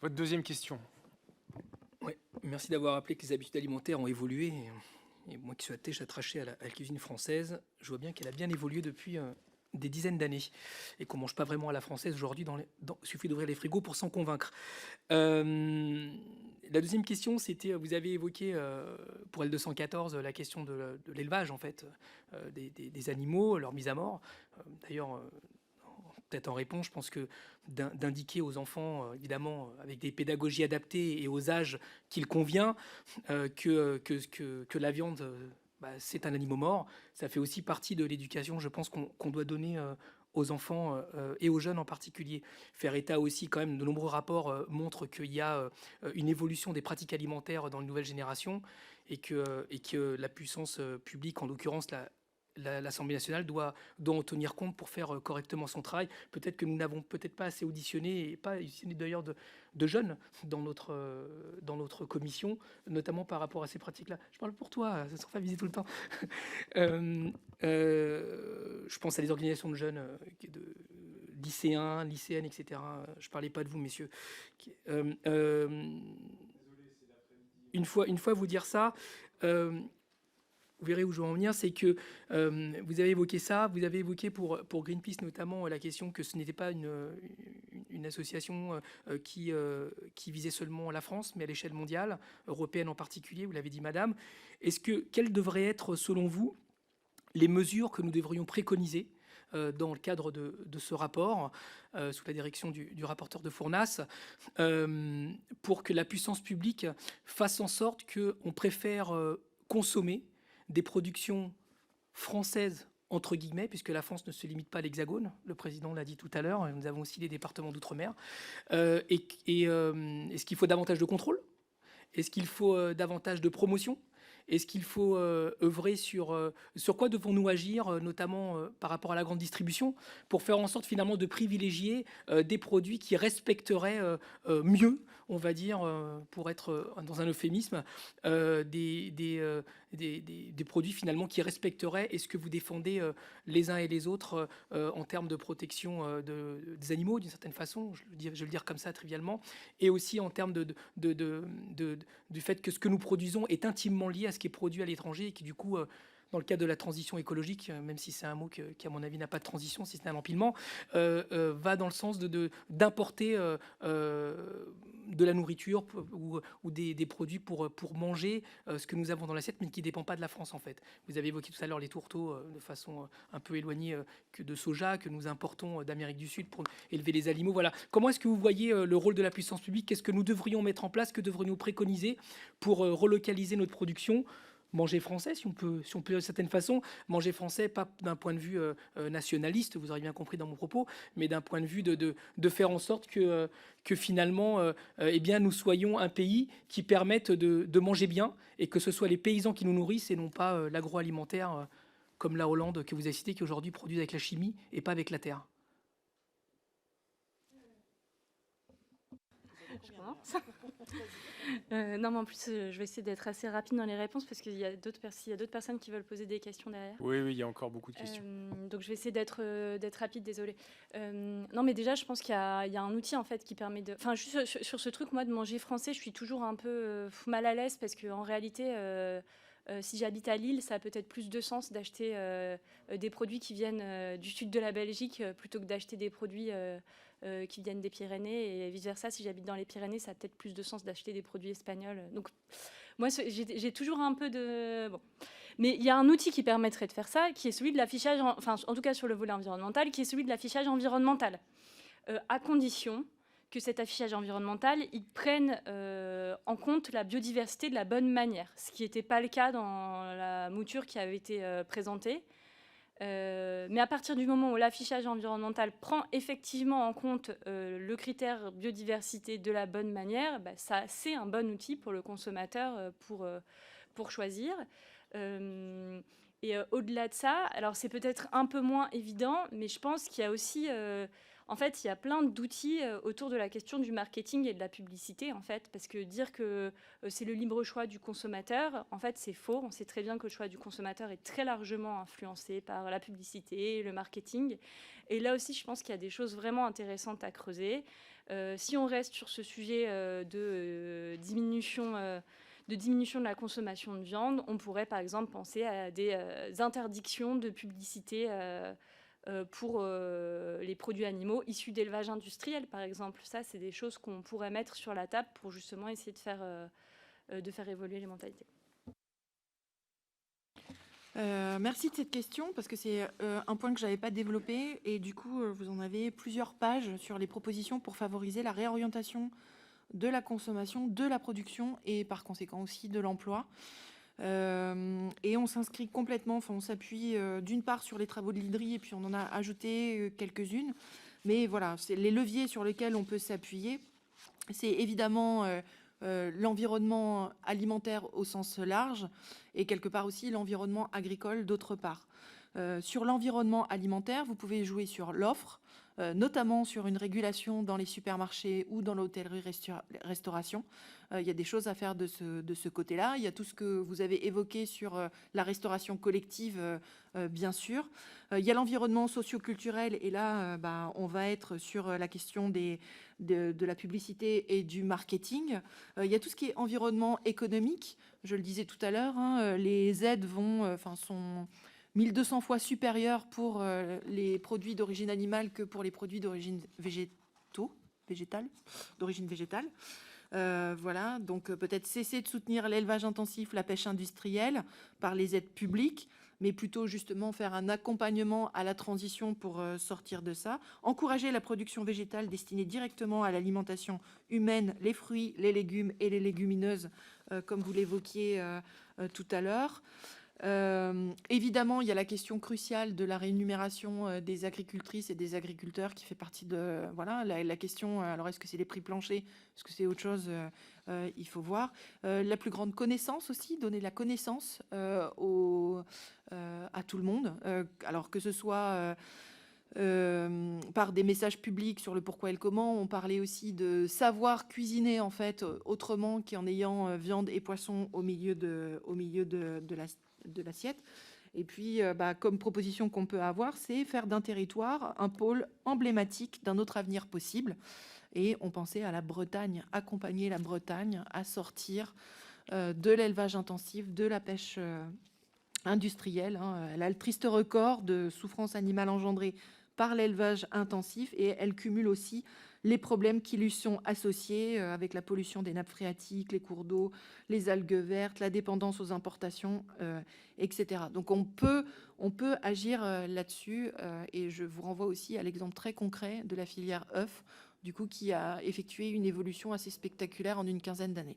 Votre deuxième question. Ouais, merci d'avoir rappelé que les habitudes alimentaires ont évolué. Et moi qui suis attaché à la cuisine française, je vois bien qu'elle a bien évolué depuis des dizaines d'années et qu'on mange pas vraiment à la française aujourd'hui. Il suffit d'ouvrir les frigos pour s'en convaincre. La deuxième question, c'était, vous avez évoqué pour L214 la question de l'élevage en fait, des animaux, leur mise à mort. D'ailleurs, peut-être en réponse, je pense que d'indiquer aux enfants, évidemment, avec des pédagogies adaptées et aux âges qu'il convient, que la viande, bah, c'est un animal mort, ça fait aussi partie de l'éducation, je pense, qu'on doit donner aux enfants et aux jeunes en particulier. Faire état aussi, quand même, de nombreux rapports montrent qu'il y a une évolution des pratiques alimentaires dans les nouvelles générations et que la puissance publique, en l'occurrence l'Assemblée nationale, doit en tenir compte pour faire correctement son travail. Peut-être que nous n'avons peut-être pas assez auditionné, et pas auditionné d'ailleurs de jeunes dans notre commission, notamment par rapport à ces pratiques-là. Je parle pour toi, ça ne sera pas visé tout le temps. Je pense à des organisations de jeunes, de lycéens, lycéennes, etc. Je ne parlais pas de vous, messieurs. Une fois vous dire ça, vous verrez où je veux en venir, c'est que vous avez évoqué ça, vous avez évoqué pour Greenpeace notamment la question que ce n'était pas une association qui visait seulement la France, mais à l'échelle mondiale, européenne en particulier, vous l'avez dit madame. Quelles devraient être selon vous les mesures que nous devrions préconiser dans le cadre de ce rapport, sous la direction du rapporteur de Fournas, pour que la puissance publique fasse en sorte qu'on préfère consommer des productions françaises entre guillemets, puisque la France ne se limite pas à l'Hexagone, le président l'a dit tout à l'heure, nous avons aussi les départements d'outre-mer. Est-ce qu'il faut davantage de contrôle? Est-ce qu'il faut davantage de promotion? Est-ce qu'il faut œuvrer sur quoi devons-nous agir, notamment par rapport à la grande distribution, pour faire en sorte finalement de privilégier des produits qui respecteraient mieux, on va dire, pour être dans un euphémisme, des produits finalement qui respecteraient et ce que vous défendez les uns et les autres en termes de protection des animaux, d'une certaine façon, je vais le dire comme ça trivialement, et aussi en termes du fait que ce que nous produisons est intimement lié à ce qui est produit à l'étranger et qui du coup, dans le cadre de la transition écologique, même si c'est un mot qui à mon avis n'a pas de transition, si ce n'est un empilement, va dans le sens d'importer de la nourriture ou des produits pour manger ce que nous avons dans l'assiette, mais qui ne dépend pas de la France en fait. Vous avez évoqué tout à l'heure les tourteaux de façon un peu éloignée que de soja que nous importons d'Amérique du Sud pour élever les animaux. Voilà. Comment est-ce que vous voyez le rôle de la puissance publique? Qu'est-ce que nous devrions mettre en place? Que devrions-nous préconiser pour relocaliser notre production? Manger français, si on peut de certaine façon, manger français, pas d'un point de vue nationaliste, vous aurez bien compris dans mon propos, mais d'un point de vue de faire en sorte que finalement, eh bien, nous soyons un pays qui permette de manger bien et que ce soit les paysans qui nous nourrissent et non pas l'agroalimentaire comme la Hollande que vous avez cité, qui aujourd'hui produit avec la chimie et pas avec la terre. Je commence. Non, mais en plus, je vais essayer d'être assez rapide dans les réponses parce qu'il y a d'autres personnes qui veulent poser des questions derrière. Oui, il y a encore beaucoup de questions. Donc, je vais essayer d'être rapide, désolée. Non, mais déjà, je pense qu'il y a un outil, en fait, qui permet de... Enfin, juste sur ce truc, moi, de manger français, je suis toujours un peu mal à l'aise parce qu'en réalité... si j'habite à Lille, ça a peut-être plus de sens d'acheter des produits qui viennent du sud de la Belgique plutôt que d'acheter des produits qui viennent des Pyrénées, et vice-versa. Si j'habite dans les Pyrénées, ça a peut-être plus de sens d'acheter des produits espagnols. Donc, moi, j'ai toujours un peu de... Bon. Mais il y a un outil qui permettrait de faire ça, qui est celui de l'affichage, enfin, en tout cas sur le volet environnemental, qui est celui de l'affichage environnemental, à condition que cet affichage environnemental, il prenne en compte la biodiversité de la bonne manière, ce qui n'était pas le cas dans la mouture qui avait été présentée. Mais à partir du moment où l'affichage environnemental prend effectivement en compte le critère biodiversité de la bonne manière, bah, ça, c'est un bon outil pour le consommateur pour choisir. Et au-delà de ça, alors c'est peut-être un peu moins évident, mais je pense qu'il y a aussi... en fait, il y a plein d'outils autour de la question du marketing et de la publicité, en fait, parce que dire que c'est le libre choix du consommateur, en fait, c'est faux. On sait très bien que le choix du consommateur est très largement influencé par la publicité, le marketing. Et là aussi, je pense qu'il y a des choses vraiment intéressantes à creuser. Si on reste sur ce sujet diminution de la consommation de viande, on pourrait par exemple penser à des interdictions de publicité pour les produits animaux issus d'élevage industriel, par exemple. Ça, c'est des choses qu'on pourrait mettre sur la table pour justement essayer de faire évoluer les mentalités. Merci de cette question, parce que c'est un point que je n'avais pas développé, et du coup, vous en avez plusieurs pages sur les propositions pour favoriser la réorientation de la consommation, de la production, et par conséquent aussi de l'emploi. Et on s'inscrit complètement, enfin on s'appuie d'une part sur les travaux de l'IDRI, et puis on en a ajouté quelques-unes. Mais voilà, c'est les leviers sur lesquels on peut s'appuyer. C'est évidemment l'environnement alimentaire au sens large, et quelque part aussi l'environnement agricole d'autre part. Sur l'environnement alimentaire, vous pouvez jouer sur l'offre, notamment sur une régulation dans les supermarchés ou dans l'hôtellerie-restauration. Il y a des choses à faire de ce côté-là. Il y a tout ce que vous avez évoqué sur la restauration collective, bien sûr. Il y a l'environnement socio-culturel, et là, on va être sur la question de la publicité et du marketing. Il y a tout ce qui est environnement économique. Je le disais tout à l'heure, hein, les aides sont 1200 fois supérieures pour les produits d'origine animale que pour les produits d'origine d'origine végétale. Voilà, donc peut-être cesser de soutenir l'élevage intensif, la pêche industrielle par les aides publiques, mais plutôt justement faire un accompagnement à la transition pour sortir de ça. Encourager la production végétale destinée directement à l'alimentation humaine, les fruits, les légumes et les légumineuses, comme vous l'évoquiez tout à l'heure. Évidemment, il y a la question cruciale de la rémunération des agricultrices et des agriculteurs qui fait partie de la question. Alors, est-ce que c'est les prix planchers, est-ce que c'est autre chose? Il faut voir. La plus grande connaissance aussi, donner la connaissance à tout le monde, alors que ce soit par des messages publics sur le pourquoi et le comment. On parlait aussi de savoir cuisiner en fait autrement qu'en ayant viande et poisson au milieu de l'assiette. Et puis, comme proposition qu'on peut avoir, c'est faire d'un territoire un pôle emblématique d'un autre avenir possible. Et on pensait à la Bretagne, accompagner la Bretagne à sortir de l'élevage intensif, de la pêche industrielle. Elle a le triste record de souffrance animale engendrée par l'élevage intensif, et elle cumule aussi les problèmes qui lui sont associés avec la pollution des nappes phréatiques, les cours d'eau, les algues vertes, la dépendance aux importations, etc. Donc on peut agir là-dessus, et je vous renvoie aussi à l'exemple très concret de la filière œufs, du coup, qui a effectué une évolution assez spectaculaire en une quinzaine d'années.